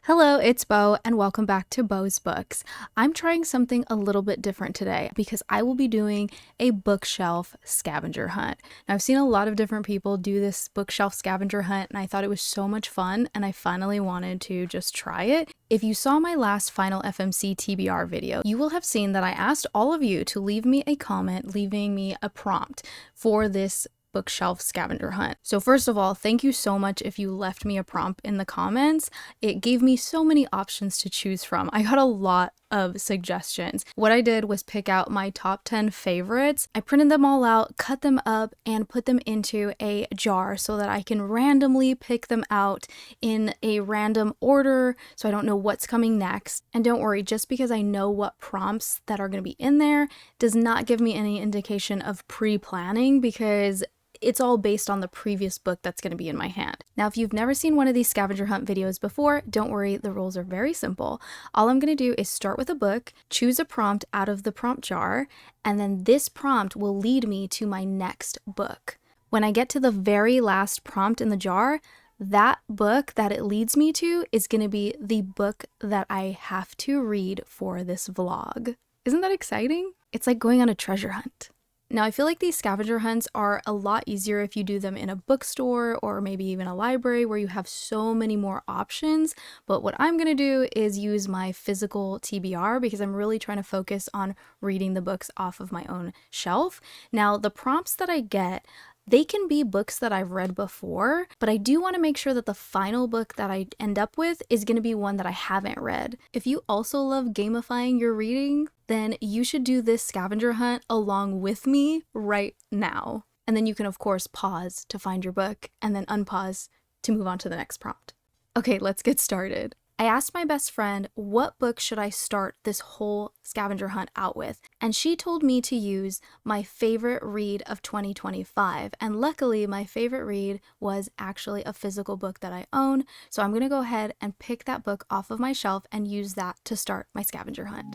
Hello, it's Bo, and welcome back to Bo's Books. I'm trying something a little bit different today because I will be doing a bookshelf scavenger hunt. Now, I've seen a lot of different people do this bookshelf scavenger hunt, and I thought it was so much fun, and I finally wanted to just try it. If you saw my last Final FMC TBR video, you will have seen that I asked all of you to leave me a comment, leaving me a prompt for this bookshelf scavenger hunt. So first of all, thank you so much if you left me a prompt in the comments. It gave me so many options to choose from. I got a lot of suggestions. What I did was pick out my top 10 favorites. I printed them all out, cut them up, and put them into a jar so that I can randomly pick them out in a random order so I don't know what's coming next. And don't worry, just because I know what prompts that are going to be in there does not give me any indication of pre-planning, because it's all based on the previous book that's going to be in my hand. Now, if you've never seen one of these scavenger hunt videos before, don't worry, the rules are very simple. All I'm going to do is start with a book, choose a prompt out of the prompt jar, and then this prompt will lead me to my next book. When I get to the very last prompt in the jar, that book that it leads me to is going to be the book that I have to read for this vlog. Isn't that exciting? It's like going on a treasure hunt. Now, I feel like these scavenger hunts are a lot easier if you do them in a bookstore or maybe even a library where you have so many more options. But what I'm going to do is use my physical TBR because I'm really trying to focus on reading the books off of my own shelf. Now, the prompts that I get, they can be books that I've read before, but I do want to make sure that the final book that I end up with is going to be one that I haven't read. If you also love gamifying your reading, then you should do this scavenger hunt along with me right now. And then you can, of course, pause to find your book and then unpause to move on to the next prompt. Okay, let's get started. I asked my best friend, what book should I start this whole scavenger hunt out with? And she told me to use my favorite read of 2025. And luckily, my favorite read was actually a physical book that I own. So I'm going to go ahead and pick that book off of my shelf and use that to start my scavenger hunt.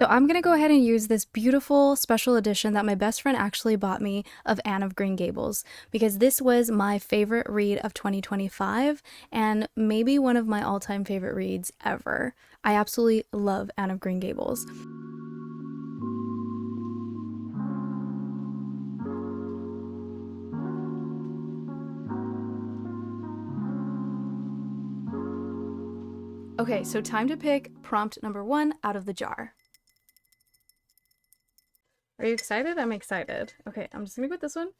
So I'm going to go ahead and use this beautiful special edition that my best friend actually bought me of Anne of Green Gables, because this was my favorite read of 2025 and maybe one of my all-time favorite reads ever. I absolutely love Anne of Green Gables. Okay, so time to pick prompt number 1 out of the jar. Are you excited? I'm excited. Okay, I'm just gonna go with this one.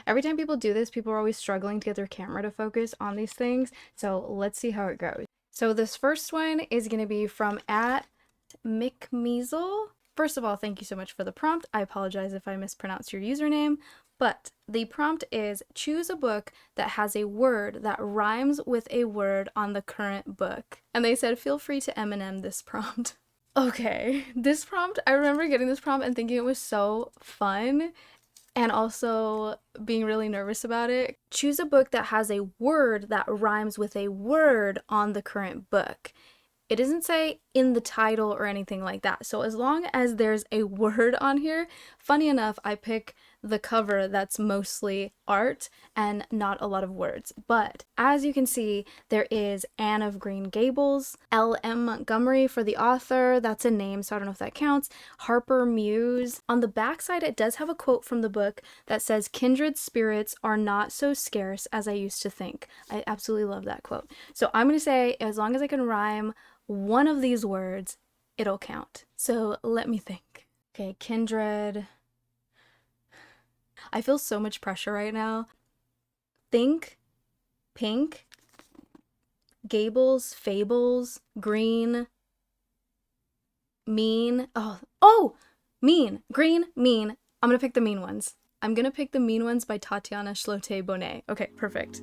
Every time people do this, people are always struggling to get their camera to focus on these things. So let's see how it goes. So this first one is gonna be from @McMeasle. First of all, thank you so much for the prompt. I apologize if I mispronounced your username, but the prompt is choose a book that has a word that rhymes with a word on the current book. And they said, feel free to Eminem this prompt. Okay, this prompt, I remember getting this prompt and thinking it was so fun and also being really nervous about it. Choose a book that has a word that rhymes with a word on the current book. It doesn't say in the title or anything like that. So as long as there's a word on here, funny enough, I pick the cover that's mostly art and not a lot of words. But as you can see, there is Anne of Green Gables, L.M. Montgomery for the author. That's a name, so I don't know if that counts. Harper Muse. On the backside, it does have a quote from the book that says, kindred spirits are not so scarce as I used to think. I absolutely love that quote. So I'm going to say, as long as I can rhyme one of these words, it'll count. So let me think. Okay, kindred. I feel so much pressure right now. Think, pink, gables, fables, green, mean. Oh, mean, green, mean. I'm gonna pick the mean ones. I'm gonna pick the mean ones by Tatiana Schlote-Bonnet. Okay, perfect.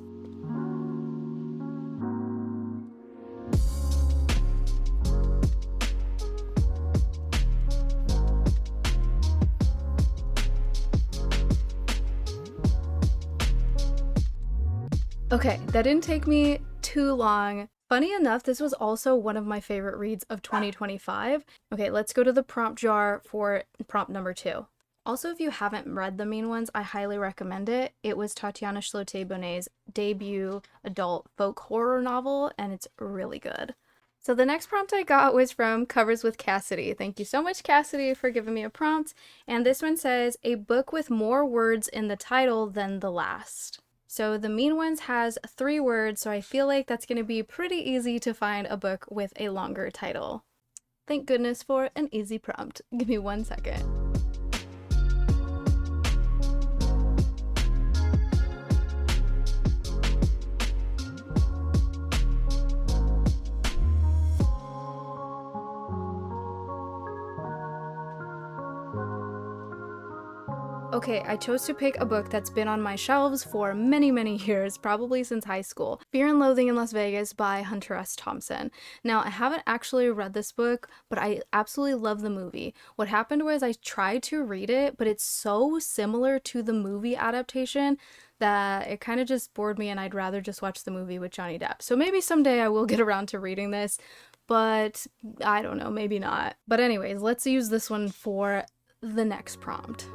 Okay, that didn't take me too long. Funny enough, this was also one of my favorite reads of 2025. Okay, let's go to the prompt jar for prompt number 2. Also, if you haven't read The Mean Ones, I highly recommend it. It was Tatiana Shlote-Bonnet's debut adult folk horror novel, and it's really good. So the next prompt I got was from Covers with Cassidy. Thank you so much, Cassidy, for giving me a prompt. And this one says, a book with more words in the title than the last. So The Mean Ones has 3 words, so I feel like that's going to be pretty easy to find a book with a longer title. Thank goodness for an easy prompt. Give me 1 second. Okay, I chose to pick a book that's been on my shelves for many, many years, probably since high school. Fear and Loathing in Las Vegas by Hunter S. Thompson. Now, I haven't actually read this book, but I absolutely love the movie. What happened was I tried to read it, but it's so similar to the movie adaptation that it kind of just bored me and I'd rather just watch the movie with Johnny Depp. So maybe someday I will get around to reading this, but I don't know, maybe not. But anyways, let's use this one for the next prompt.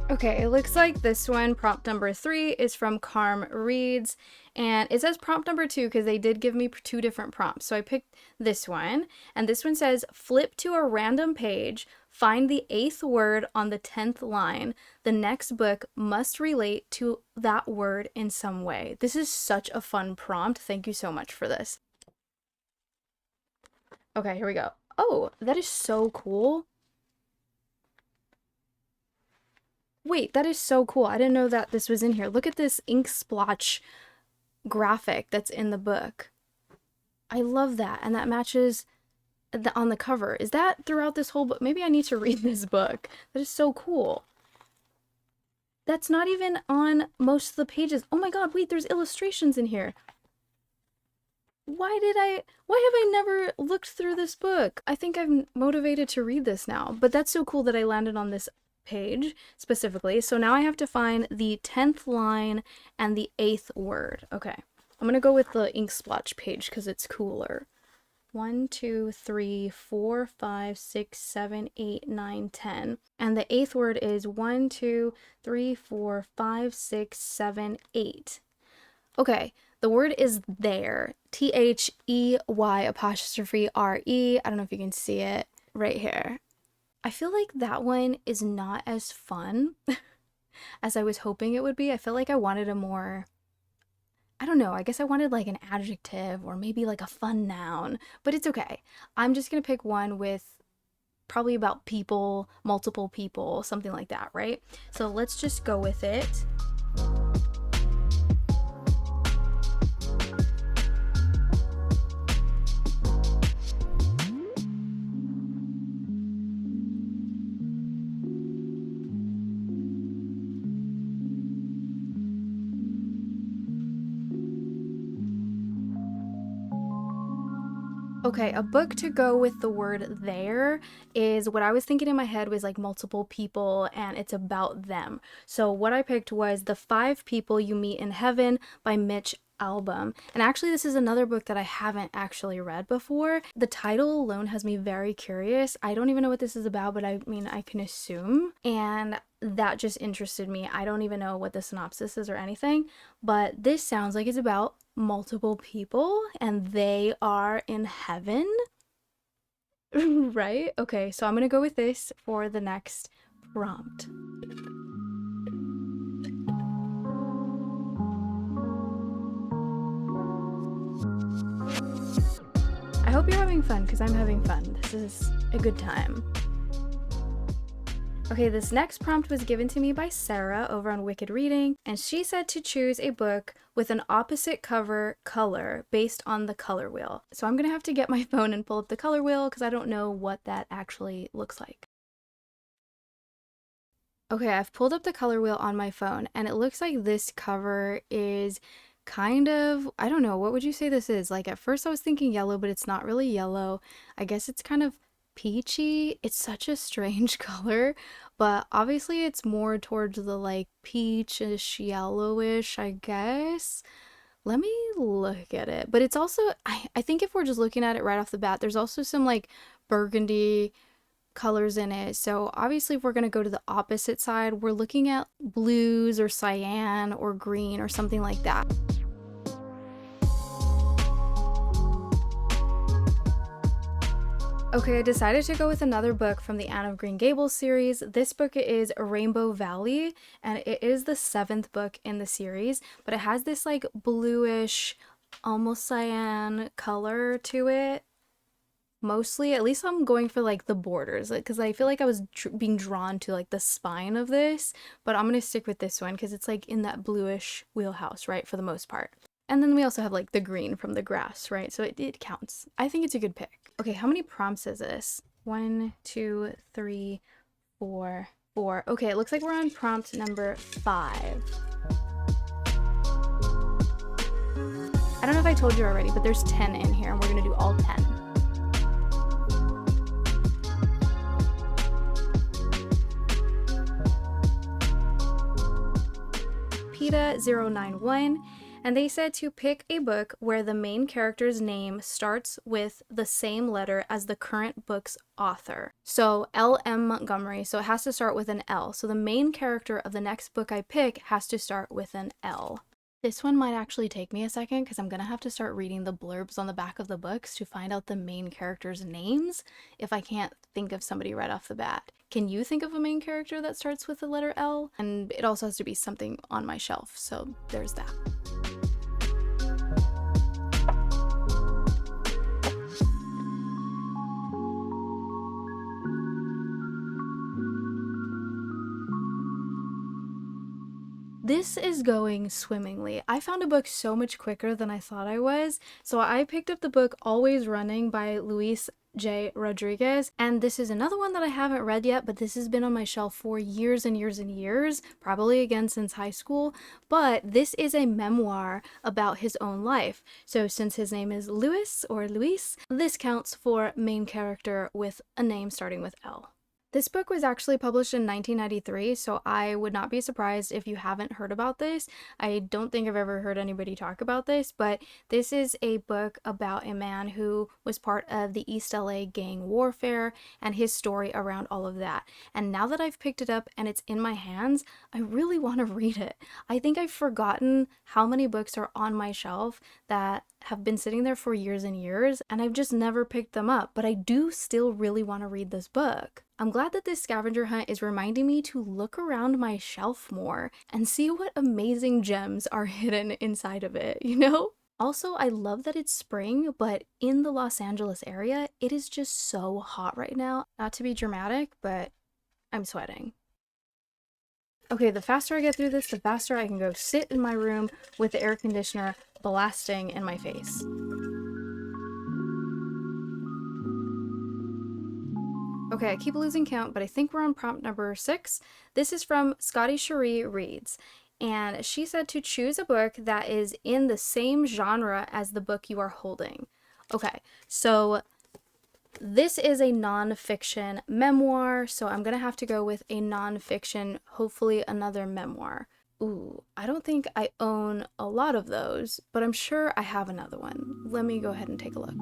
Okay, it looks like this one, prompt number 3, is from Carm Reads, and it says prompt number 2 because they did give me 2 different prompts. So I picked this one, and this one says, flip to a random page, find the 8th word on the 10th line. The next book must relate to that word in some way. This is such a fun prompt. Thank you so much for this. Okay, here we go. Oh, that is so cool. Wait, that is so cool. I didn't know that this was in here. Look at this ink splotch graphic that's in the book. I love that. And that matches on the cover. Is that throughout this whole book? Maybe I need to read this book. That is so cool. That's not even on most of the pages. Oh my god, wait, there's illustrations in here. Why have I never looked through this book? I think I'm motivated to read this now. But that's so cool that I landed on this page specifically. So now I have to find the 10th line and the 8th word. Okay, I'm gonna go with the ink splotch page because it's cooler. 1, 2, 3, 4, 5, 6, 7, 8, 9, 10. And the 8th word is 1, 2, 3, 4, 5, 6, 7, 8. Okay, the word is there. THEY apostrophe RE. I don't know if you can see it right here. I feel like that one is not as fun as I was hoping it would be. I feel like I wanted a more, I don't know, I guess I wanted like an adjective or maybe like a fun noun, but it's okay. I'm just gonna pick one with probably about people, multiple people, something like that, right? So let's just go with it. Okay, a book to go with the word there is what I was thinking in my head was like multiple people and it's about them. So what I picked was The 5 People You Meet in Heaven by Mitch Albom. And actually this is another book that I haven't actually read before. The title alone has me very curious. I don't even know what this is about, but I mean, I can assume. And that just interested me. I don't even know what the synopsis is or anything, but this sounds like it's about multiple people and they are in heaven. Right? Okay, so I'm gonna go with this for the next prompt. I hope you're having fun because I'm having fun. This is a good time. Okay, this next prompt was given to me by Sarah over on Wicked Reading, and she said to choose a book with an opposite cover color based on the color wheel. So I'm gonna have to get my phone and pull up the color wheel because I don't know what that actually looks like. Okay, I've pulled up the color wheel on my phone, and it looks like this cover is kind of, I don't know, what would you say this is? Like at first I was thinking yellow, but it's not really yellow. I guess it's kind of peachy. It's such a strange color, but obviously it's more towards the like peachish yellowish, I guess. Let me look at it. But it's also, I think if we're just looking at it right off the bat, there's also some like burgundy colors in it. So obviously if we're going to go to the opposite side, we're looking at blues or cyan or green or something like that. Okay, I decided to go with another book from the Anne of Green Gables series. This book is Rainbow Valley, and it is the 7th book in the series, but it has this like bluish, almost cyan color to it. Mostly, at least I'm going for like the borders, like, because I feel like I was being drawn to like the spine of this, but I'm gonna stick with this one because it's like in that bluish wheelhouse, right, for the most part. And then we also have like the green from the grass, right? So it counts. I think it's a good pick. Okay, how many prompts is this? 1, 2, 3, 4, 4. Okay, it looks like we're on prompt number 5. I don't know if I told you already, but there's 10 in here and we're gonna do all 10. PETA091, and they said to pick a book where the main character's name starts with the same letter as the current book's author. So L.M. Montgomery, so it has to start with an L. So the main character of the next book I pick has to start with an L. This one might actually take me a second because I'm gonna have to start reading the blurbs on the back of the books to find out the main characters' names if I can't think of somebody right off the bat. Can you think of a main character that starts with the letter L? And it also has to be something on my shelf, so there's that. This is going swimmingly. I found a book so much quicker than I thought I was. So I picked up the book Always Running by Luis J. Rodriguez, and this is another one that I haven't read yet, but this has been on my shelf for years and years and years, probably again since high school. But this is a memoir about his own life. So since his name is Luis or Luis, this counts for main character with a name starting with L. This book was actually published in 1993, so I would not be surprised if you haven't heard about this. I don't think I've ever heard anybody talk about this, but this is a book about a man who was part of the East LA gang warfare and his story around all of that. And now that I've picked it up and it's in my hands, I really want to read it. I think I've forgotten how many books are on my shelf that have been sitting there for years and years, and I've just never picked them up, but I do still really want to read this book. I'm glad that this scavenger hunt is reminding me to look around my shelf more and see what amazing gems are hidden inside of it, you know? Also, I love that it's spring, but in the Los Angeles area, it is just so hot right now. Not to be dramatic, but I'm sweating. Okay, the faster I get through this, the faster I can go sit in my room with the air conditioner blasting in my face. Okay, I keep losing count, but I think we're on prompt number 6. This is from Scotty Cherie Reads, and she said to choose a book that is in the same genre as the book you are holding. Okay, so this is a nonfiction memoir, so I'm gonna have to go with a nonfiction, hopefully another memoir. Ooh, I don't think I own a lot of those, but I'm sure I have another one. Let me go ahead and take a look.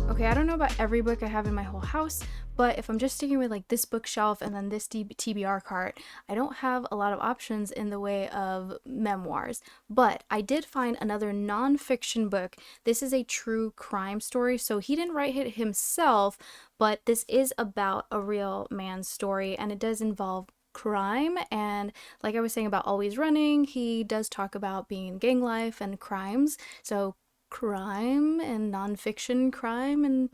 Okay, I don't know about every book I have in my whole house, but if I'm just sticking with like this bookshelf and then this TBR cart, I don't have a lot of options in the way of memoirs. But I did find another nonfiction book. This is a true crime story, so he didn't write it himself, but this is about a real man's story, and it does involve crime. And like I was saying about Always Running, he does talk about being in gang life and crimes. So crime and nonfiction crime and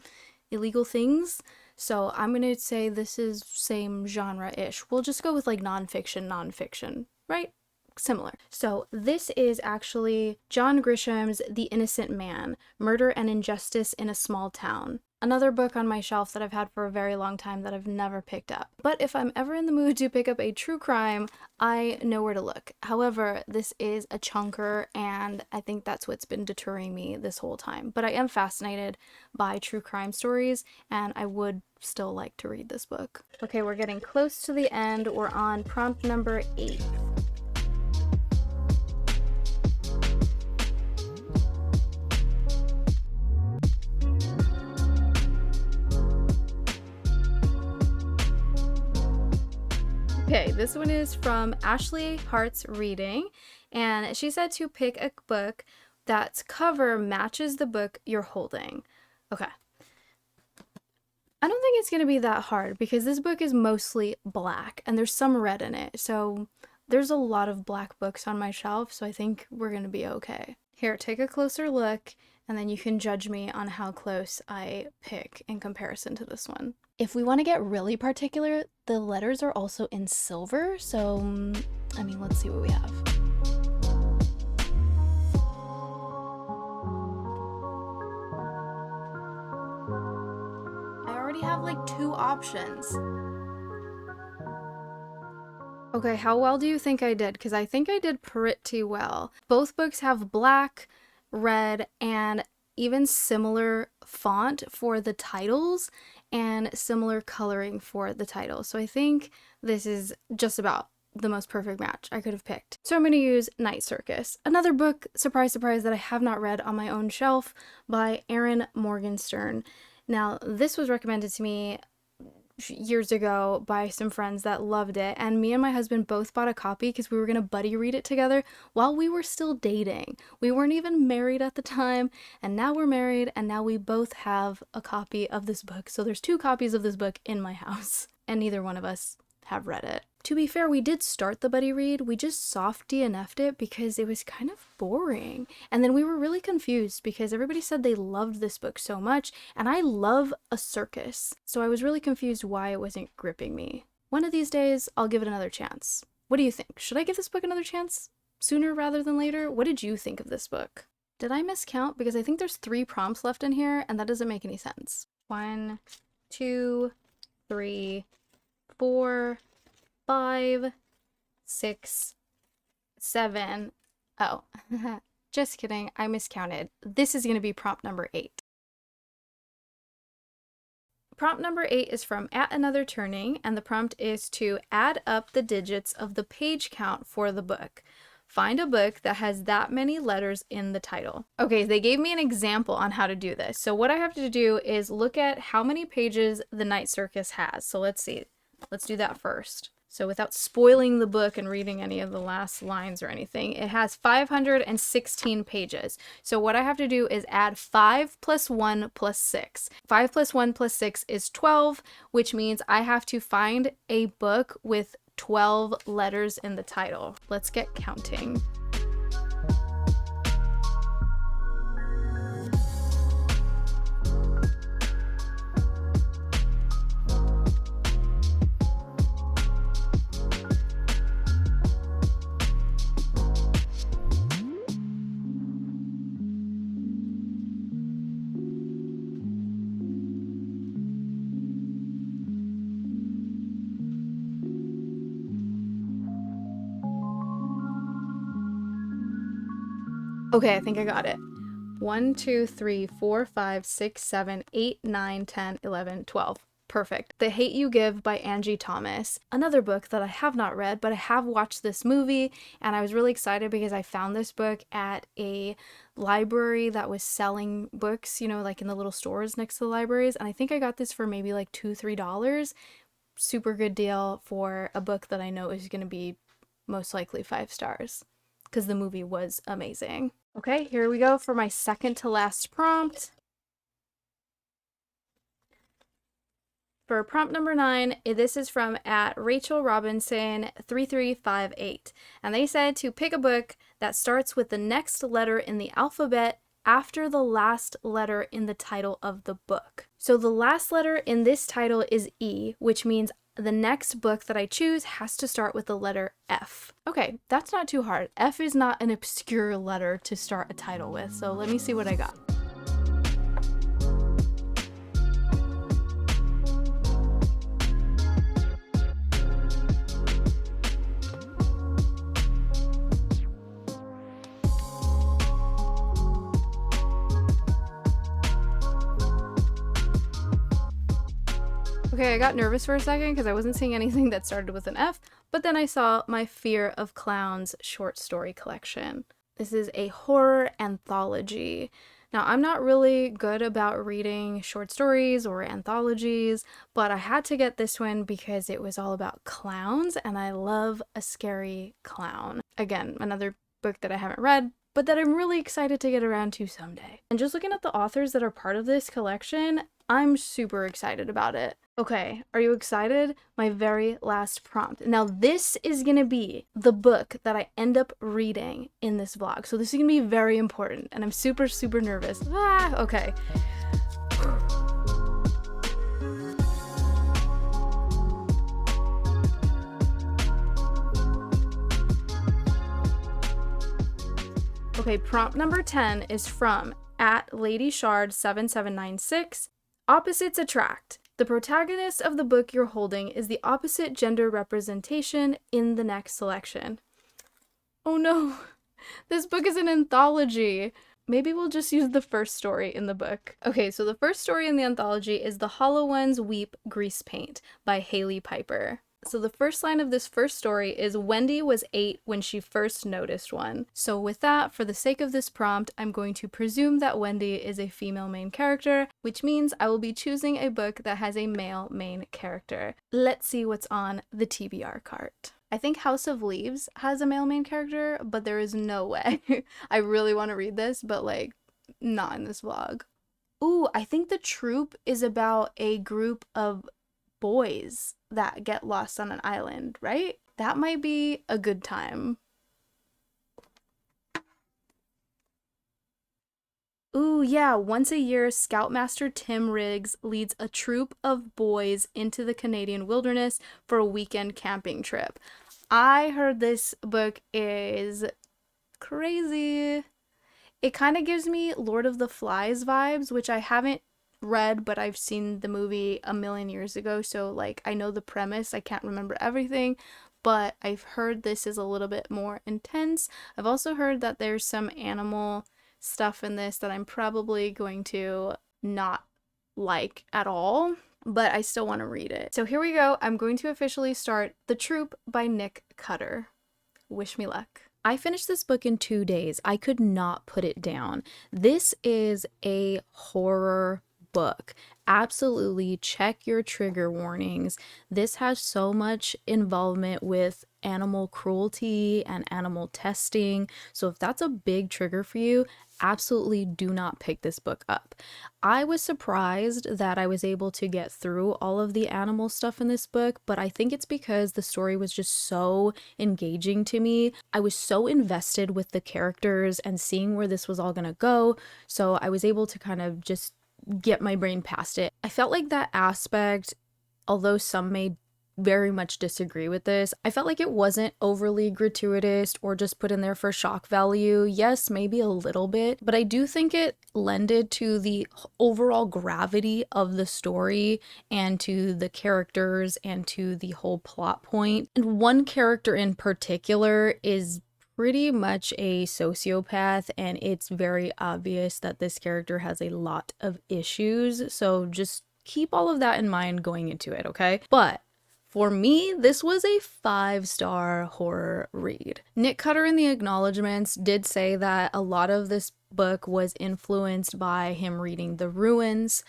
illegal things. So I'm gonna say this is same genre-ish. We'll just go with like nonfiction, right? similar. So this is actually John Grisham's The Innocent Man, Murder and Injustice in a Small Town. Another book on my shelf that I've had for a very long time that I've never picked up. But if I'm ever in the mood to pick up a true crime, I know where to look. However, this is a chunker, and I think that's what's been deterring me this whole time. But I am fascinated by true crime stories, and I would still like to read this book. Okay, we're getting close to the end. We're on prompt number 8. Okay, this one is from Ashley Hart's Reading, and she said to pick a book that's cover matches the book you're holding. Okay. I don't think it's going to be that hard because this book is mostly black and there's some red in it. So there's a lot of black books on my shelf, so I think we're going to be okay. Here, take a closer look and then you can judge me on how close I pick in comparison to this one. If we want to get really particular, the letters are also in silver, so I mean, let's see what we have. I already have like 2 options. Okay, how well do you think I did? Because I think I did pretty well. Both books have black, red, and even similar font for the titles and similar coloring for the titles. So I think this is just about the most perfect match I could have picked. So I'm going to use Night Circus, another book, surprise, surprise, that I have not read on my own shelf by Erin Morgenstern. Now, this was recommended to me years ago by some friends that loved it, and me and my husband both bought a copy because we were going to buddy read it together while we were still dating. We weren't even married at the time, and now we're married, and now we both have a copy of this book. So there's 2 copies of this book in my house, and neither one of us have read it. To be fair, we did start the buddy read. We just soft DNF'd it because it was kind of boring. And then we were really confused because everybody said they loved this book so much, and I love a circus. So I was really confused why it wasn't gripping me. One of these days, I'll give it another chance. What do you think? Should I give this book another chance sooner rather than later? What did you think of this book? Did I miscount? Because I think there's 3 prompts left in here, and that doesn't make any sense. 1, 2, 3, 4, 5, 6, 7. Oh, just kidding. I miscounted. This is going to be prompt number 8. Prompt number 8 is from At Another Turning, and the prompt is to add up the digits of the page count for the book. Find a book that has that many letters in the title. Okay, they gave me an example on how to do this. So what I have to do is look at how many pages the Night Circus has. So let's see. Let's do that first. So without spoiling the book and reading any of the last lines or anything, it has 516 pages. So what I have to do is add 5 plus 1 plus 6. 5 plus 1 plus 6 is 12, which means I have to find a book with 12 letters in the title. Let's get counting. Okay, I think I got it. 1, 2, 3, 4, 5, 6, 7, 8, 9, 10, 11, 12. Perfect. The Hate You Give by Angie Thomas. Another book that I have not read, but I have watched this movie, and I was really excited because I found this book at a library that was selling books, you know, like in the little stores next to the libraries, and I think I got this for maybe like $2, $3. Super good deal for a book that I know is going to be most likely 5 stars because the movie was amazing. Okay, here we go for my second to last prompt. For prompt number 9, this is from at Rachel Robinson 3358, and they said to pick a book that starts with the next letter in the alphabet after the last letter in the title of the book. So the last letter in this title is E, which means The next book that I choose has to start with the letter F. Okay, that's not too hard. F is not an obscure letter to start a title with, so let me see what I got. Okay, I got nervous for a second because I wasn't seeing anything that started with an F, but then I saw My Fear of Clowns short story collection. This is a horror anthology. Now, I'm not really good about reading short stories or anthologies, but I had to get this one because it was all about clowns, and I love a scary clown. Again, another book that I haven't read, but that I'm really excited to get around to someday. And just looking at the authors that are part of this collection, I'm super excited about it. Okay, are you excited? My very last prompt. Now, this is gonna be the book that I end up reading in this vlog. So this is gonna be very important, and I'm super, super nervous. Okay. Okay, prompt number 10 is from @LadyShard7796. Opposites attract. The protagonist of the book you're holding is the opposite gender representation in the next selection. Oh no, this book is an anthology. Maybe we'll just use the first story in the book. Okay, so the first story in the anthology is The Hollow Ones Weep Grease Paint by Haley Piper. So the first line of this first story is Wendy was 8 when she first noticed one. So with that, for the sake of this prompt, I'm going to presume that Wendy is a female main character, which means I will be choosing a book that has a male main character. Let's see what's on the TBR cart. I think House of Leaves has a male main character, but there is no way. I really want to read this, but like, not in this vlog. Ooh, I think The Troop is about a group of boys that get lost on an island, right? That might be a good time. Ooh, yeah, once a year, Scoutmaster Tim Riggs leads a troop of boys into the Canadian wilderness for a weekend camping trip. I heard this book is crazy. It kind of gives me Lord of the Flies vibes, which I haven't read, but I've seen the movie a million years ago, so like I know the premise. I can't remember everything, but I've heard this is a little bit more intense. I've also heard that there's some animal stuff in this that I'm probably going to not like at all, but I still want to read it. So here we go. I'm going to officially start The Troop by Nick Cutter. Wish me luck. I finished this book in 2 days. I could not put it down. This is a horror book. Absolutely check your trigger warnings. This has so much involvement with animal cruelty and animal testing. So if that's a big trigger for you, absolutely do not pick this book up. I was surprised that I was able to get through all of the animal stuff in this book, but I think it's because the story was just so engaging to me. I was so invested with the characters and seeing where this was all gonna go. So I was able to kind of just get my brain past it. I felt like that aspect, although some may very much disagree with this, I felt like it wasn't overly gratuitous or just put in there for shock value. Yes, maybe a little bit, but I do think it lended to the overall gravity of the story and to the characters and to the whole plot point. And one character in particular is pretty much a sociopath, and it's very obvious that this character has a lot of issues, so just keep all of that in mind going into it, okay? But for me, this was a 5-star horror read. Nick Cutter in the acknowledgements did say that a lot of this book was influenced by him reading The Ruins,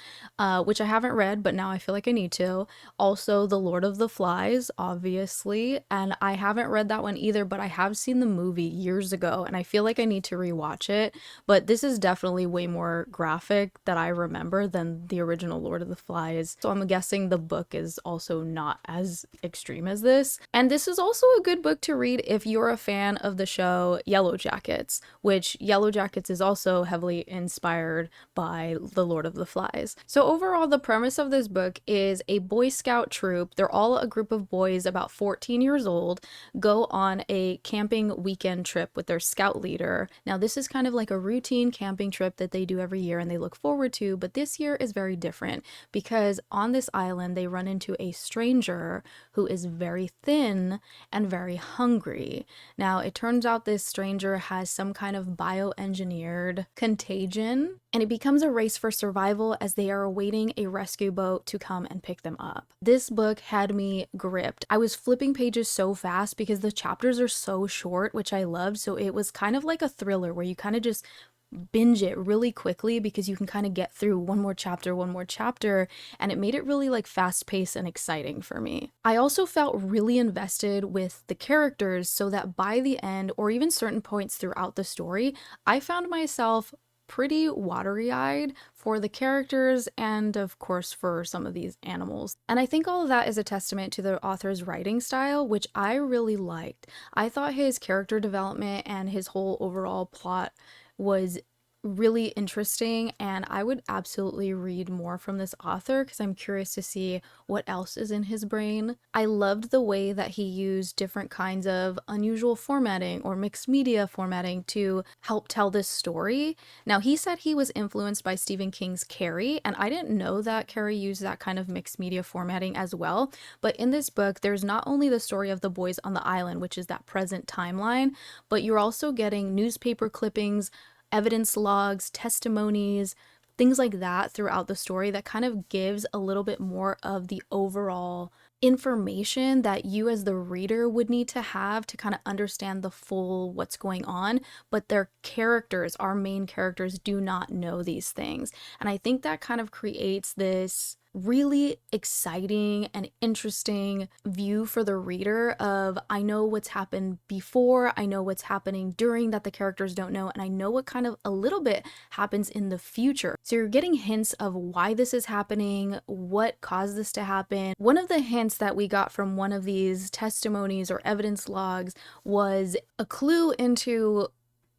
which I haven't read, but now I feel like I need to. Also, The Lord of the Flies, obviously, and I haven't read that one either, but I have seen the movie years ago, and I feel like I need to rewatch it. But this is definitely way more graphic that I remember than the original Lord of the Flies, so I'm guessing the book is also not as extreme as this. And this is also a good book to read if you're a fan of the show Yellow Jackets, which Yellow Jackets is also also heavily inspired by The Lord of the Flies. So overall, the premise of this book is a Boy Scout troop. They're all a group of boys about 14 years old, go on a camping weekend trip with their scout leader. Now, this is kind of like a routine camping trip that they do every year and they look forward to, but this year is very different because on this island, they run into a stranger who is very thin and very hungry. Now, it turns out this stranger has some kind of bioengineered contagion, and it becomes a race for survival as they are awaiting a rescue boat to come and pick them up. This book had me gripped. I was flipping pages so fast because the chapters are so short, which I loved, so it was kind of like a thriller where you kind of just binge it really quickly because you can kind of get through one more chapter, and it made it really like fast paced and exciting for me. I also felt really invested with the characters so that by the end, or even certain points throughout the story, I found myself pretty watery-eyed for the characters and of course for some of these animals. And I think all of that is a testament to the author's writing style, which I really liked. I thought his character development and his whole overall plot was really interesting, and I would absolutely read more from this author because I'm curious to see what else is in his brain. I loved the way that he used different kinds of unusual formatting or mixed media formatting to help tell this story. Now, he said he was influenced by Stephen King's Carrie, and I didn't know that Carrie used that kind of mixed media formatting as well. But in this book, there's not only the story of the boys on the island, which is that present timeline, but you're also getting newspaper clippings, evidence logs, testimonies, things like that throughout the story that kind of gives a little bit more of the overall information that you as the reader would need to have to kind of understand the full what's going on, but their characters, our main characters, do not know these things. And I think that kind of creates this really exciting and interesting view for the reader of, I know what's happened before, I know what's happening during that the characters don't know, and I know what kind of a little bit happens in the future. So you're getting hints of why this is happening, what caused this to happen. One of the hints that we got from one of these testimonies or evidence logs was a clue into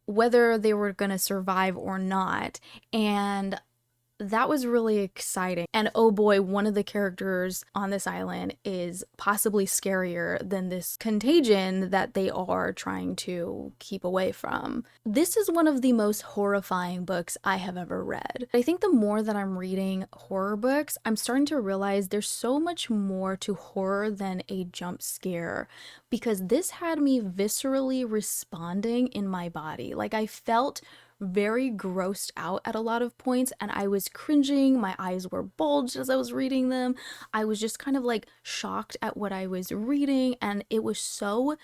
whether they were going to survive or not, and that was really exciting. And oh boy, one of the characters on this island is possibly scarier than this contagion that they are trying to keep away from. This is one of the most horrifying books I have ever read. I think the more that I'm reading horror books, I'm starting to realize there's so much more to horror than a jump scare, because this had me viscerally responding in my body. Like, I felt very grossed out at a lot of points, and I was cringing, my eyes were bulged as I was reading them. I was just kind of like shocked at what I was reading, and it was so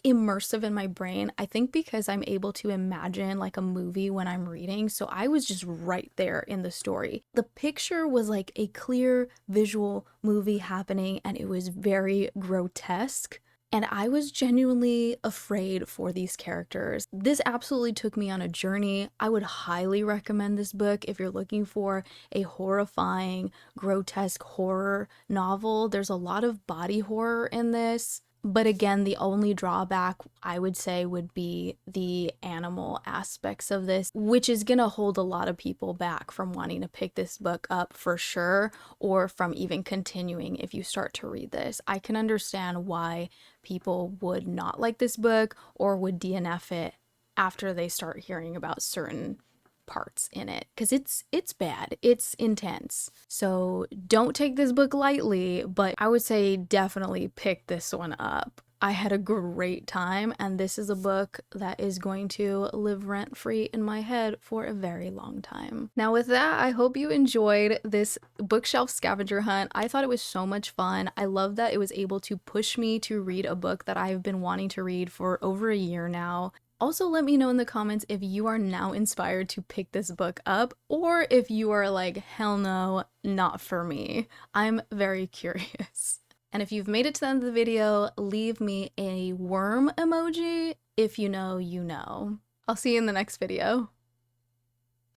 immersive in my brain. I think because I'm able to imagine like a movie when I'm reading, so I was just right there in the story. The picture was like a clear visual movie happening, and it was very grotesque. And I was genuinely afraid for these characters. This absolutely took me on a journey. I would highly recommend this book if you're looking for a horrifying, grotesque horror novel. There's a lot of body horror in this. But again, the only drawback I would say would be the animal aspects of this, which is gonna hold a lot of people back from wanting to pick this book up for sure, or from even continuing if you start to read this. I can understand why people would not like this book or would DNF it after they start hearing about certain parts in it, because it's bad, it's intense. So don't take this book lightly, but I would say definitely pick this one up. I had a great time, and this is a book that is going to live rent-free in my head for a very long time. Now with that, I hope you enjoyed this bookshelf scavenger hunt. I thought it was so much fun. I love that it was able to push me to read a book that I've been wanting to read for over a year now. Also, let me know in the comments if you are now inspired to pick this book up, or if you are like, hell no, not for me. I'm very curious. And if you've made it to the end of the video, leave me a worm emoji. If you know, you know. I'll see you in the next video.